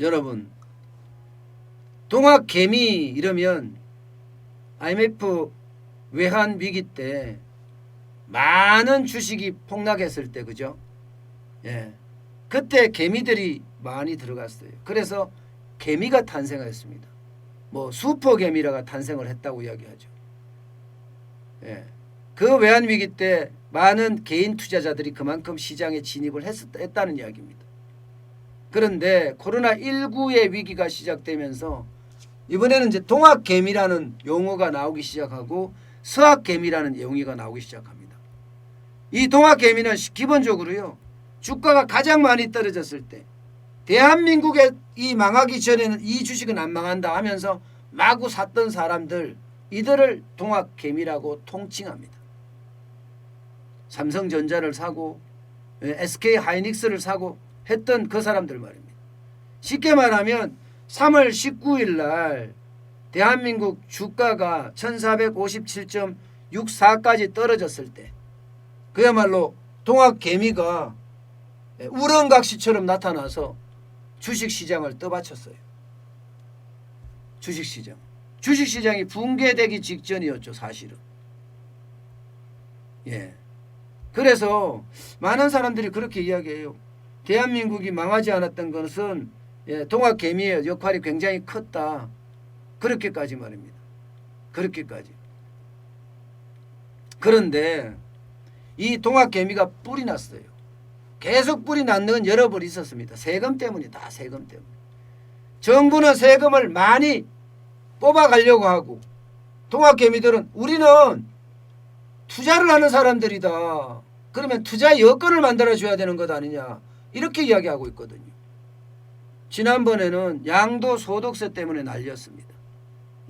여러분, 동학개미 이러면 IMF 외환 위기 때 많은 주식이 폭락했을 때, 그죠? 예. 그때 개미들이 많이 들어갔어요. 그래서 개미가 탄생했습니다. 뭐 슈퍼개미라가 탄생을 했다고 이야기하죠. 예. 그 외환 위기 때 많은 개인 투자자들이 그만큼 시장에 진입을 했다는 이야기입니다. 그런데 코로나19의 위기가 시작되면서 이번에는 이제 동학개미라는 용어가 나오기 시작하고 서학개미라는 용어가 나오기 시작합니다. 이 동학개미는 기본적으로요, 주가가 가장 많이 떨어졌을 때 대한민국에 이 망하기 전에는 이 주식은 안 망한다 하면서 마구 샀던 사람들, 이들을 동학개미라고 통칭합니다. 삼성전자를 사고 SK하이닉스를 사고 했던 그 사람들 말입니다. 쉽게 말하면 3월 19일 날 대한민국 주가가 1457.64까지 떨어졌을 때 그야말로 동학개미가 우렁각시처럼 나타나서 주식시장을 떠받쳤어요. 주식시장이 붕괴되기 직전이었죠, 사실은. 예. 그래서 많은 사람들이 그렇게 이야기해요. 대한민국이 망하지 않았던 것은 동학개미의 역할이 굉장히 컸다. 그렇게까지 말입니다. 그렇게까지. 그런데 이 동학개미가 뿔이 났어요. 계속 뿔이 났는 건 여러 번 있었습니다. 세금 때문이다. 세금 때문에. 정부는 세금을 많이 뽑아가려고 하고 동학개미들은 우리는 투자를 하는 사람들이다. 그러면 투자 여건을 만들어줘야 되는 것 아니냐. 이렇게 이야기하고 있거든요. 지난번에는 양도소득세 때문에 난리였습니다.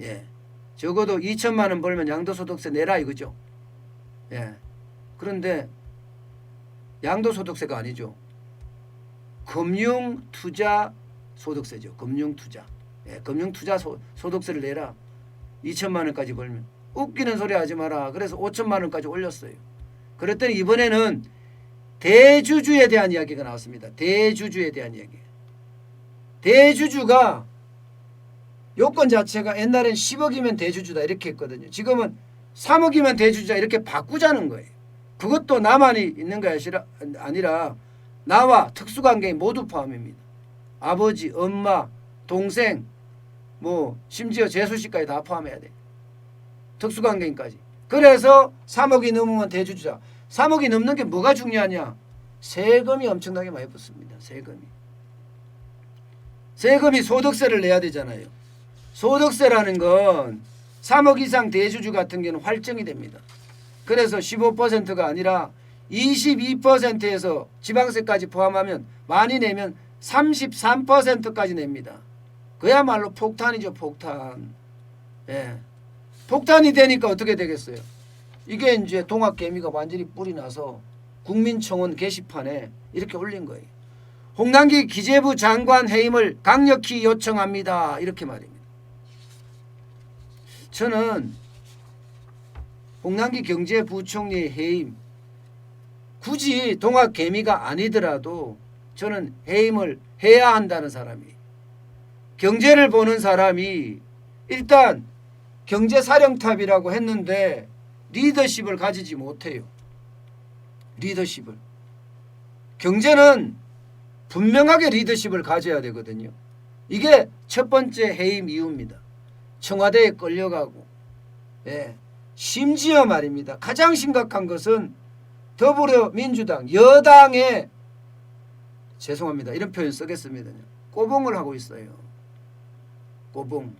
예. 적어도 2천만 원 벌면 양도소득세 내라 이거죠. 예. 그런데 양도소득세가 아니죠. 금융투자소득세죠. 금융투자. 예. 금융투자 소득세를 내라. 2천만 원까지 벌면. 웃기는 소리 하지 마라. 그래서 5천만 원까지 올렸어요. 그랬더니 이번에는 대주주에 대한 이야기가 나왔습니다. 대주주에 대한 이야기. 대주주가 요건 자체가 옛날엔 10억이면 대주주다 이렇게 했거든요. 지금은 3억이면 대주주다 이렇게 바꾸자는 거예요. 그것도 나만이 있는 것이 아니라 나와 특수관계인 모두 포함입니다. 아버지, 엄마, 동생, 뭐 심지어 재수씨까지 다 포함해야 돼. 특수관계인까지. 그래서 3억이 넘으면 대주주다. 3억이 넘는 게 뭐가 중요하냐? 세금이 엄청나게 많이 붙습니다. 세금이 소득세를 내야 되잖아요. 소득세라는 건 3억 이상 대주주 같은 경우는 활정이 됩니다. 그래서 15%가 아니라 22%에서 지방세까지 포함하면 많이 내면 33%까지 냅니다. 그야말로 폭탄이죠, 폭탄. 예. 폭탄이 되니까 어떻게 되겠어요? 이게 이제 동학개미가 완전히 뿔이 나서 국민청원 게시판에 이렇게 올린 거예요. 홍남기 기재부 장관 해임을 강력히 요청합니다. 이렇게 말입니다. 저는 홍남기 경제부총리 해임 굳이 동학개미가 아니더라도 저는 해임을 해야 한다는 사람이에요. 경제를 보는 사람이 일단 경제사령탑이라고 했는데 리더십을 가지지 못해요. 리더십을. 경제는 분명하게 리더십을 가져야 되거든요. 이게 첫 번째 해임 이유입니다. 청와대에 끌려가고. 예. 심지어 말입니다. 가장 심각한 것은 더불어민주당 여당에 죄송합니다. 이런 표현 쓰겠습니다. 꼬봉을 하고 있어요. 꼬봉.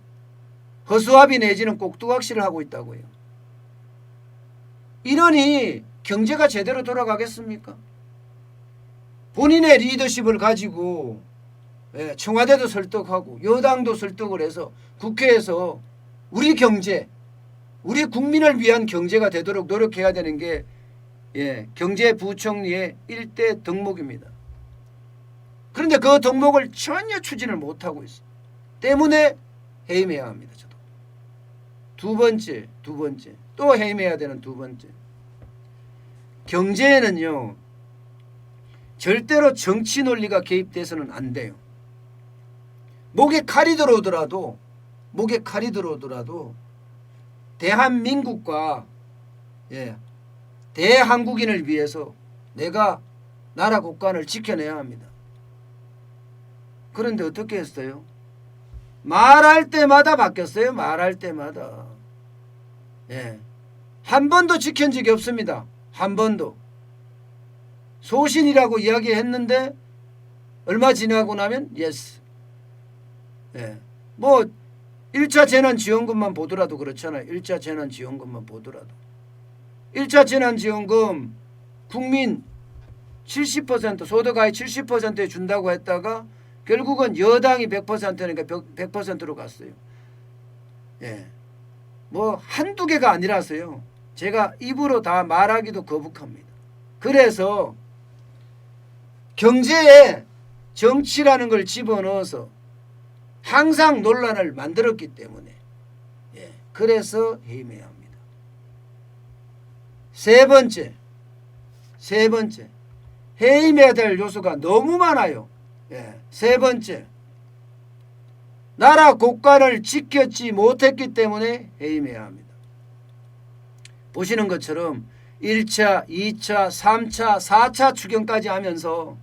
허수아비 내지는 꼭두각시를 하고 있다고요. 이러니 경제가 제대로 돌아가겠습니까? 본인의 리더십을 가지고 청와대도 설득하고 여당도 설득을 해서 국회에서 우리 경제, 우리 국민을 위한 경제가 되도록 노력해야 되는 게 경제부총리의 일대 덕목입니다. 그런데 그 덕목을 전혀 추진을 못하고 있어요. 때문에 해임해야 합니다. 저도. 두 번째 또 해임해야 되는 두 번째. 경제에는요 절대로 정치 논리가 개입돼서는 안 돼요. 목에 칼이 들어오더라도 대한민국과 대한국인을 위해서 내가 나라 국간을 지켜내야 합니다. 그런데 어떻게 했어요? 말할 때마다 바뀌었어요. 말할 때마다. 한 번도 지킨 적이 없습니다. 한 번도. 소신이라고 이야기했는데 얼마 지나고 나면 예스. 뭐 1차 재난지원금만 보더라도 그렇잖아요. 1차 재난지원금만 보더라도. 1차 재난지원금 국민 70% 소득하위 70%에 준다고 했다가 결국은 여당이 100%니까 100%로 갔어요. 뭐 한두 개가 아니라서요. 제가 입으로 다 말하기도 거북합니다. 그래서 경제에 정치라는 걸 집어넣어서 항상 논란을 만들었기 때문에 그래서 해임해야 합니다. 세 번째 해임해야 될 요소가 너무 많아요. 세 번째 나라 국간을 지켰지 못했기 때문에 해임해야 합니다. 보시는 것처럼 1차, 2차, 3차, 4차 추경까지 하면서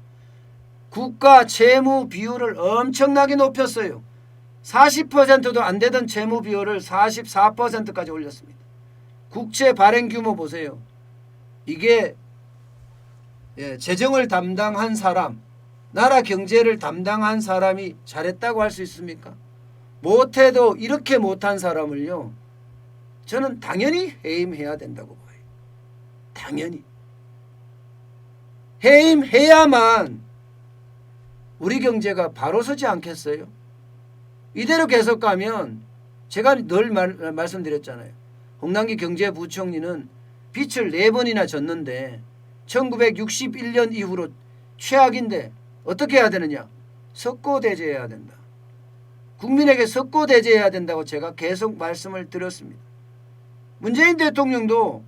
국가 채무 비율을 엄청나게 높였어요. 40%도 안 되던 채무 비율을 44%까지 올렸습니다. 국채 발행 규모 보세요. 이게 재정을 담당한 사람, 나라 경제를 담당한 사람이 잘했다고 할 수 있습니까? 못해도 이렇게 못한 사람을요, 저는 당연히 해임해야 된다고 봐요. 당연히. 해임해야만 우리 경제가 바로 서지 않겠어요? 이대로 계속 가면 제가 늘 말씀드렸잖아요. 홍남기 경제부총리는 빚을 4번이나 졌는데 1961년 이후로 최악인데 어떻게 해야 되느냐? 석고대죄해야 된다. 국민에게 석고대죄해야 된다고 제가 계속 말씀을 드렸습니다. 문재인 대통령도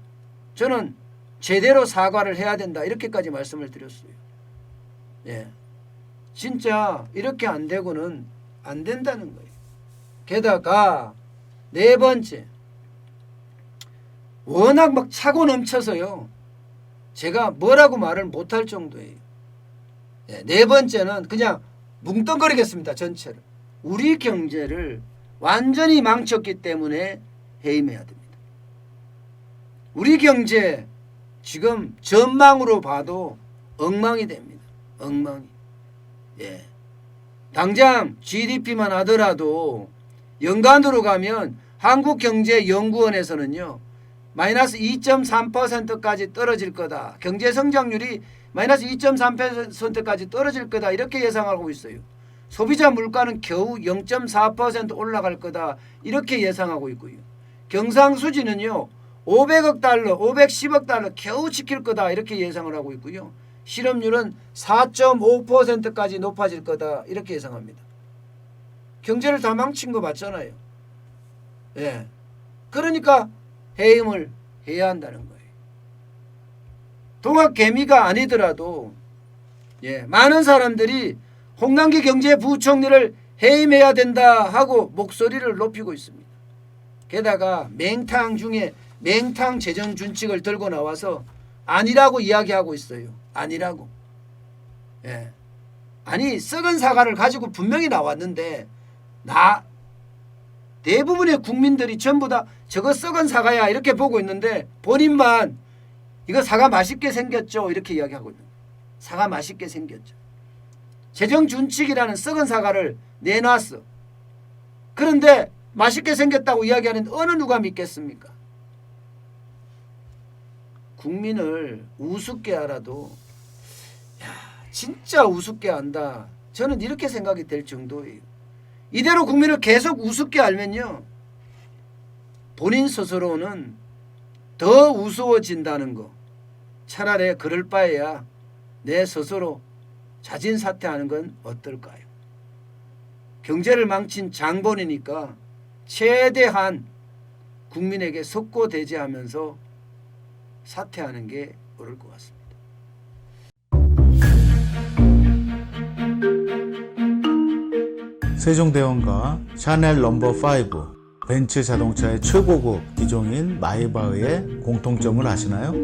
저는 제대로 사과를 해야 된다 이렇게까지 말씀을 드렸어요. 진짜 이렇게 안 되고는 안 된다는 거예요. 게다가 네 번째, 워낙 막 차고 넘쳐서요, 제가 뭐라고 말을 못할 정도예요. 네 번째는 그냥 뭉뚱거리겠습니다. 전체를. 우리 경제를 완전히 망쳤기 때문에 해임해야 됩니다. 우리 경제 지금 전망으로 봐도 엉망이 됩니다. 엉망이. 당장 GDP만 하더라도 연간으로 가면 한국경제연구원에서는요, 마이너스 2.3%까지 떨어질 거다. 경제성장률이 마이너스 2.3%까지 떨어질 거다. 이렇게 예상하고 있어요. 소비자 물가는 겨우 0.4% 올라갈 거다. 이렇게 예상하고 있고요. 경상수지는요, 500억 달러, 510억 달러 겨우 지킬 거다. 이렇게 예상을 하고 있고요. 실업률은 4.5%까지 높아질 거다. 이렇게 예상합니다. 경제를 다 망친 거 맞잖아요. 그러니까 해임을 해야 한다는 거예요. 동학개미가 아니더라도 많은 사람들이 홍남기 경제부총리를 해임해야 된다 하고 목소리를 높이고 있습니다. 게다가 맹탕 중에 맹탕 재정준칙을 들고 나와서 아니라고 이야기하고 있어요. 아니라고. 아니 썩은 사과를 가지고 분명히 나왔는데 대부분의 국민들이 전부 다 저거 썩은 사과야 이렇게 보고 있는데 본인만 이거 사과 맛있게 생겼죠 이렇게 이야기하고 있는 거예요. 사과 맛있게 생겼죠. 재정준칙이라는 썩은 사과를 내놨어. 그런데 맛있게 생겼다고 이야기하는데 어느 누가 믿겠습니까? 국민을 우습게 알아도 진짜 우습게 안다. 저는 이렇게 생각이 될 정도예요. 이대로 국민을 계속 우습게 알면요, 본인 스스로는 더 우스워진다는 거. 차라리 그럴 바에야 내 스스로 자진 사퇴하는 건 어떨까요? 경제를 망친 장본이니까 최대한 국민에게 석고대죄하면서 사퇴하는 게 옳을 것 같습니다. 세종대왕과 샤넬 넘버 5, 벤츠 자동차의 최고급 기종인 마이바흐의 공통점을 아시나요?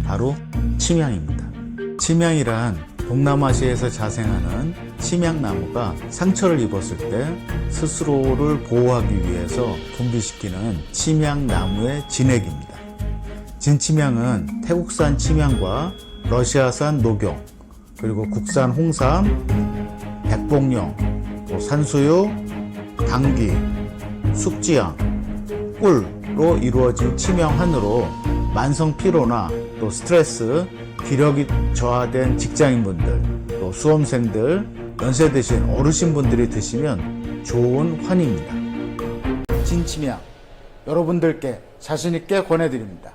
바로 침향입니다. 침향이란 동남아시아에서 자생하는 침향나무가 상처를 입었을 때 스스로를 보호하기 위해서 분비시키는 침향나무의 진액입니다. 진침향은 태국산 침향과 러시아산 녹용, 그리고 국산 홍삼, 백봉령, 산수유, 당귀, 숙지향, 꿀로 이루어진 침향환으로 만성 피로나 또 스트레스, 기력이 저하된 직장인분들, 또 수험생들, 연세 드신 어르신분들이 드시면 좋은 환입니다. 진침향 여러분들께 자신있게 권해드립니다.